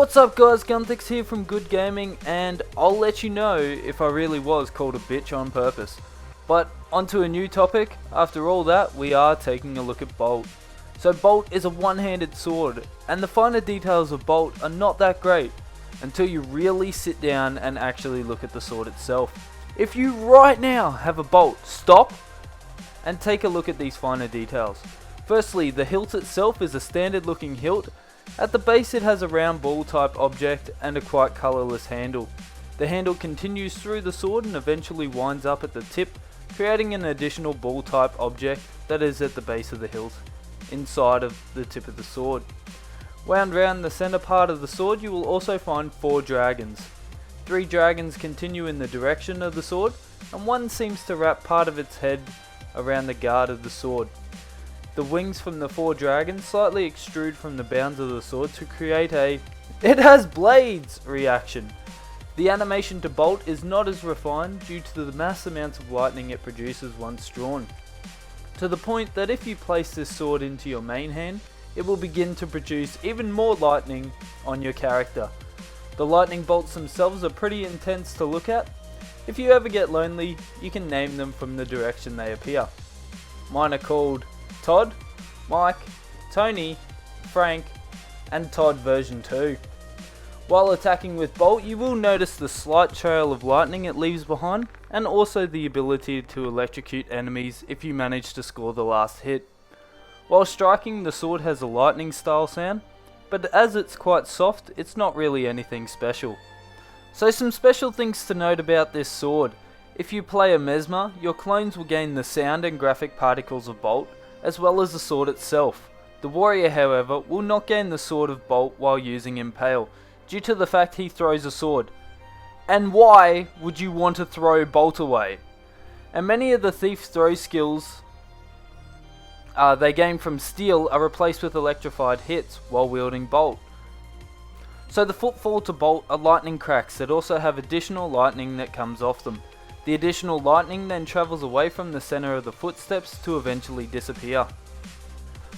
What's up guys, Gunthix here from Good Gaming, and I'll let you know if I really was called a bitch on purpose. But onto a new topic. After all that, we are taking a look at Bolt. So Bolt is a one-handed sword, and the finer details of Bolt are not that great until you really sit down and actually look at the sword itself. If you right now have a Bolt, stop and take a look at these finer details. Firstly, the hilt itself is a standard looking hilt. At the base it has a round ball type object and a quite colourless handle. The handle continues through the sword and eventually winds up at the tip, creating an additional ball type object that is at the base of the hilt, inside of the tip of the sword. Wound round the centre part of the sword you will also find 4 dragons. 3 dragons continue in the direction of the sword, and one seems to wrap part of its head around the guard of the sword. The wings from the 4 dragons slightly extrude from the bounds of the sword to create a "it has blades" reaction. The animation to Bolt is not as refined due to the mass amounts of lightning it produces once drawn, to the point that if you place this sword into your main hand, it will begin to produce even more lightning on your character. The lightning bolts themselves are pretty intense to look at. If you ever get lonely, you can name them from the direction they appear. Mine are called Todd, Mike, Tony, Frank, and Todd version 2. While attacking with Bolt, you will notice the slight trail of lightning it leaves behind, and also the ability to electrocute enemies if you manage to score the last hit. While striking, the sword has a lightning style sound, but as it's quite soft, it's not really anything special. So some special things to note about this sword. If you play a Mesmer, your clones will gain the sound and graphic particles of Bolt, as well as the sword itself. The warrior, however, will not gain the sword of Bolt while using Impale, due to the fact he throws a sword. And why would you want to throw Bolt away? And many of the thief's throw skills they gain from steel are replaced with electrified hits while wielding Bolt. So the footfall to Bolt are lightning cracks that also have additional lightning that comes off them. The additional lightning then travels away from the center of the footsteps to eventually disappear.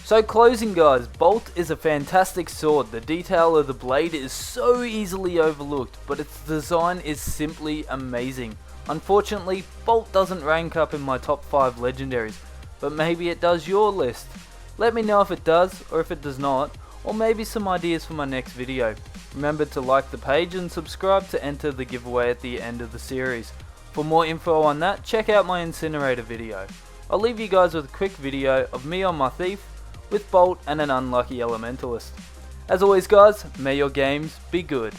So closing guys, Bolt is a fantastic sword. The detail of the blade is so easily overlooked, but its design is simply amazing. Unfortunately, Bolt doesn't rank up in my top 5 legendaries, but maybe it does your list. Let me know if it does or if it does not, or maybe some ideas for my next video. Remember to like the page and subscribe to enter the giveaway at the end of the series. For more info on that, check out my incinerator video. I'll leave you guys with a quick video of me on my thief, with Bolt and an unlucky elementalist. As always guys, may your games be good.